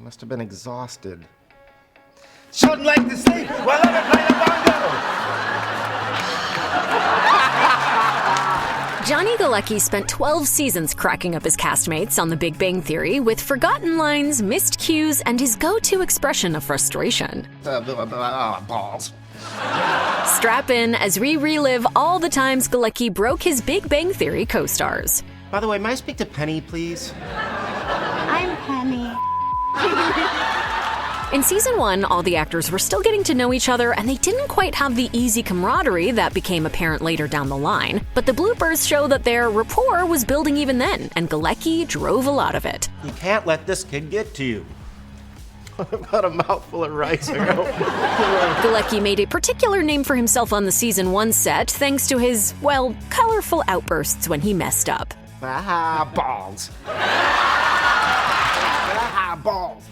Must have been exhausted. Shouldn't like to sleep. Well, let me play the bongo. Johnny Galecki spent 12 seasons cracking up his castmates on The Big Bang Theory with forgotten lines, missed cues, and his go-to expression of frustration. Balls. Strap in as we relive all the times Galecki broke his Big Bang Theory co-stars. By the way, may I speak to Penny, please? I'm Penny. In season 1, all the actors were still getting to know each other, and they didn't quite have the easy camaraderie that became apparent later down the line. But the bloopers show that their rapport was building even then, and Galecki drove a lot of it. You can't let this kid get to you. I've got a mouthful of rice. Galecki made a particular name for himself on the season 1 set thanks to his, well, colorful outbursts when he messed up. Ah, balls. Ah, balls.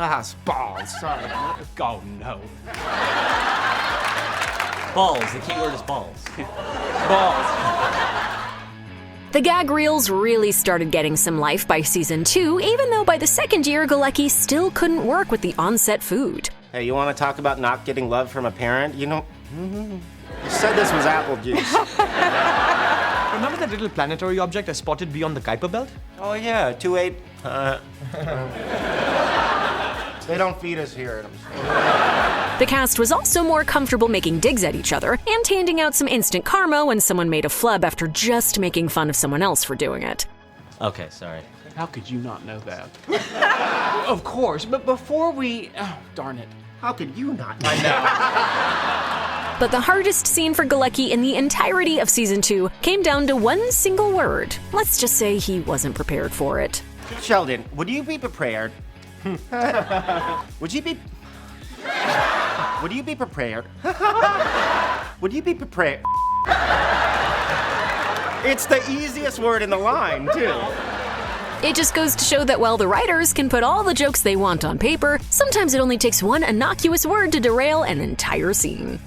Ah, balls. Sorry. Oh, no. Balls. The key word is balls. Balls. The gag reels really started getting some life by season 2, even though by the second year, Galecki still couldn't work with the on-set food. Hey, you want to talk about not getting love from a parent? You know, you said this was apple juice. Remember that little planetary object I spotted beyond the Kuiper Belt? Oh, yeah, 2-8. They don't feed us here. The cast was also more comfortable making digs at each other and handing out some instant karma when someone made a flub after just making fun of someone else for doing it. Okay, sorry. How could you not know that? Of course, but before we... Oh, darn it. How could you not? I know. But the hardest scene for Galecki in the entirety of season 2 came down to one single word. Let's just say he wasn't prepared for it. Sheldon, would you be prepared? Would you be prepared? Would you be prepared? It's the easiest word in the line, too. It just goes to show that while the writers can put all the jokes they want on paper, sometimes it only takes one innocuous word to derail an entire scene.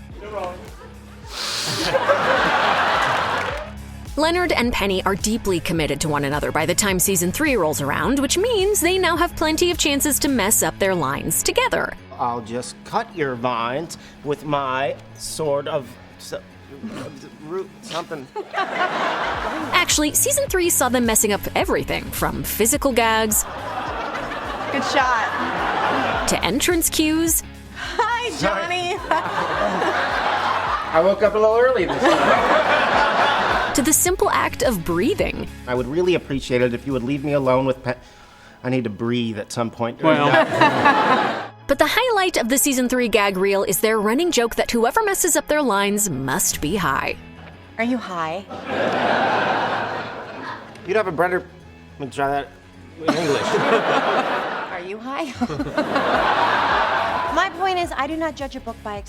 Leonard and Penny are deeply committed to one another by the time season 3 rolls around, which means they now have plenty of chances to mess up their lines together. I'll just cut your vines with my sword of root something. Actually, season 3 saw them messing up everything from physical gags. Good shot. To entrance cues. Hi, Johnny. I woke up a little early this morning. To the simple act of breathing. I would really appreciate it if you would leave me alone with I need to breathe at some point. Well. But the highlight of the season 3 gag reel is their running joke that whoever messes up their lines must be high. Are you high? You'd have a better... Let me try that in English. Are you high? My point is, I do not judge a book by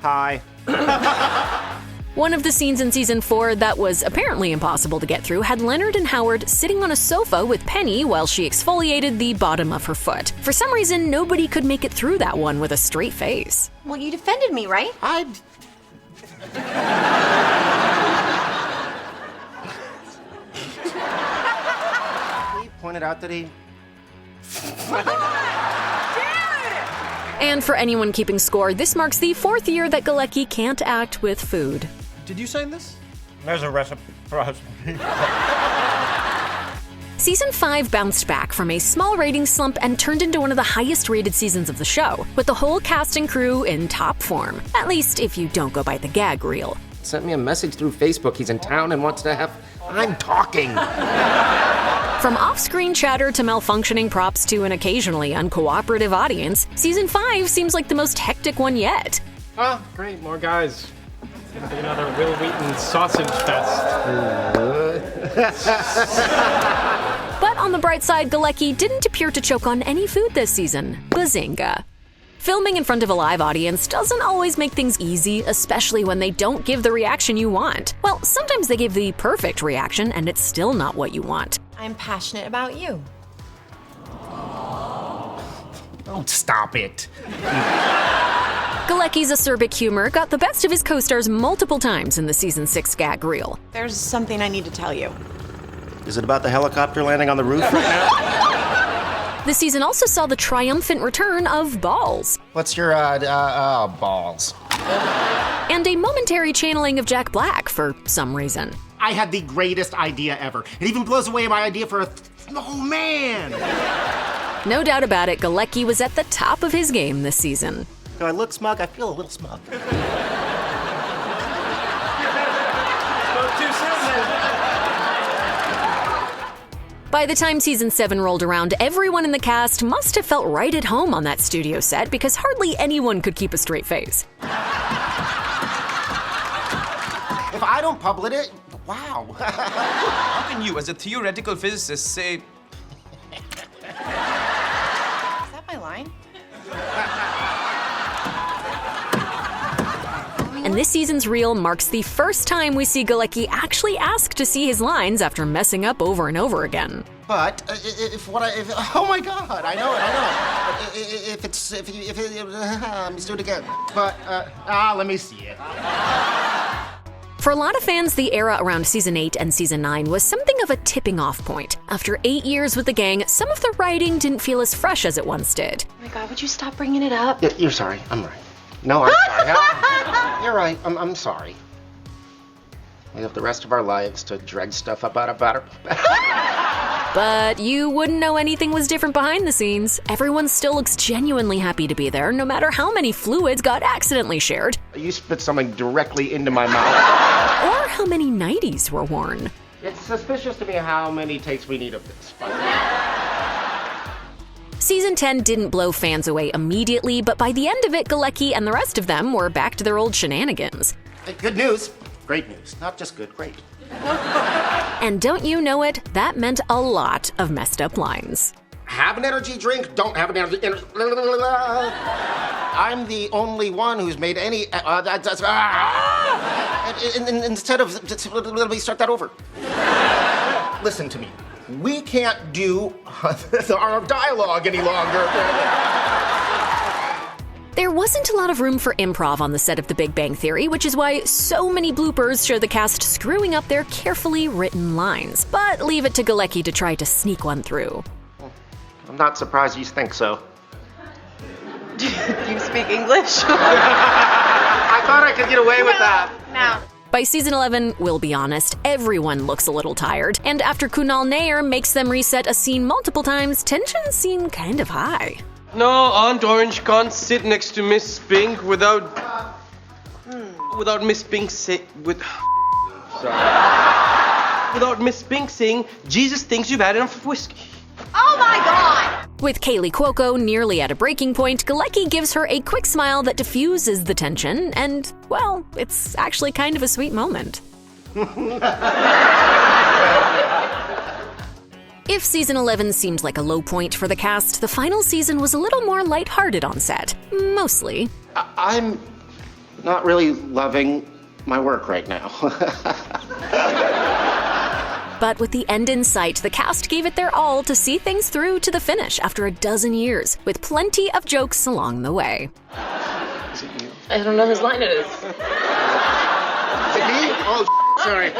Hi. One of the scenes in season 4 that was apparently impossible to get through had Leonard and Howard sitting on a sofa with Penny while she exfoliated the bottom of her foot. For some reason, nobody could make it through that one with a straight face. Well, you defended me, right? He pointed out that he... And for anyone keeping score, this marks the 4th year that Galecki can't act with food. Did you sign this? There's a recipe for us. Season 5 bounced back from a small rating slump and turned into one of the highest rated seasons of the show, with the whole cast and crew in top form. At least if you don't go by the gag reel. Sent me a message through Facebook. He's in town and wants to have... I'm talking. From off-screen chatter to malfunctioning props to an occasionally uncooperative audience, Season 5 seems like the most hectic one yet. Oh, great, more guys. It's gonna be another Will Wheaton sausage fest. But on the bright side, Galecki didn't appear to choke on any food this season. Bazinga. Filming in front of a live audience doesn't always make things easy, especially when they don't give the reaction you want. Well, sometimes they give the perfect reaction and it's still not what you want. I'm passionate about you. Don't stop it. Galecki's acerbic humor got the best of his co-stars multiple times in the season 6 gag reel. There's something I need to tell you. Is it about the helicopter landing on the roof right now? The season also saw the triumphant return of Balls What's your, balls? and a momentary channeling of Jack Black for some reason. I had the greatest idea ever. It even blows away my idea for oh, man! No doubt about it, Galecki was at the top of his game this season. Do I look smug? I feel a little smug. By the time season 7 rolled around, everyone in the cast must have felt right at home on that studio set because hardly anyone could keep a straight face. If I don't publish it, wow. How can you, as a theoretical physicist, say... Is that my line? And this season's reel marks the first time we see Galecki actually ask to see his lines after messing up over and over again. But oh my God, I know it. Let me do it again. But, let me see it. For a lot of fans, the era around season 8 and season 9 was something of a tipping off point. After 8 years with the gang, some of the writing didn't feel as fresh as it once did. Oh my God, would you stop bringing it up? You're sorry, I'm right. No, I'm sorry. You're right, I'm sorry. We have the rest of our lives to drag stuff up out of batter. But you wouldn't know anything was different behind the scenes. Everyone still looks genuinely happy to be there, no matter how many fluids got accidentally shared, You spit something directly into my mouth. or how many nighties were worn. It's suspicious to me how many takes we need of this. Season 10 didn't blow fans away immediately, but by the end of it, Galecki and the rest of them were back to their old shenanigans. Good news. Great news. Not just good, great. And don't you know it, that meant a lot of messed up lines. Have an energy drink, don't have an energy... I'm the only one who's made any... Instead of... Let me start that over. Listen to me. We can't do our dialogue any longer. There wasn't a lot of room for improv on the set of The Big Bang Theory, which is why so many bloopers show the cast screwing up their carefully written lines. But leave it to Galecki to try to sneak one through. I'm not surprised you think so. Do you speak English? I thought I could get away with that. No. By season 11, we'll be honest, everyone looks a little tired. And after Kunal Nair makes them reset a scene multiple times, tensions seem kind of high. No, Aunt Orange can't sit next to Miss Pink without Miss Pink without Miss Pink saying, Jesus thinks you've had enough of whiskey. Oh my God! With Kaylee Cuoco nearly at a breaking point, Galecki gives her a quick smile that diffuses the tension, and, well, it's actually kind of a sweet moment. If season 11 seemed like a low point for the cast, the final season was a little more lighthearted on set. Mostly. I'm not really loving my work right now. But with the end in sight, the cast gave it their all to see things through to the finish after a dozen years, with plenty of jokes along the way. Is it you? I don't know whose line it is. Is it me? Oh, sorry.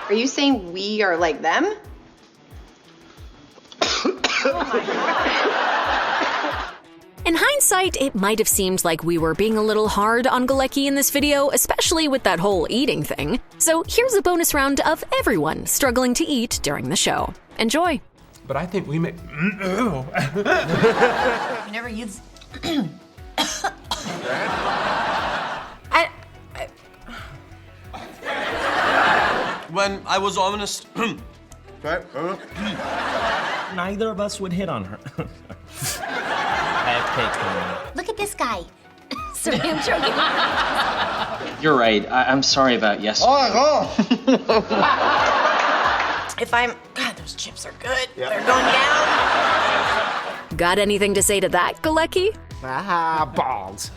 Are you saying we are like them? In hindsight, it might have seemed like we were being a little hard on Galecki in this video, especially with that whole eating thing. So here's a bonus round of everyone struggling to eat during the show. Enjoy. But I think we may... You never use. When I was honest... Neither of us would hit on her. Look at this guy. Sorry, I'm joking. You're right. I'm sorry about yesterday. If I'm. God, those chips are good. They're going down. Got anything to say to that, Galecki? Balls.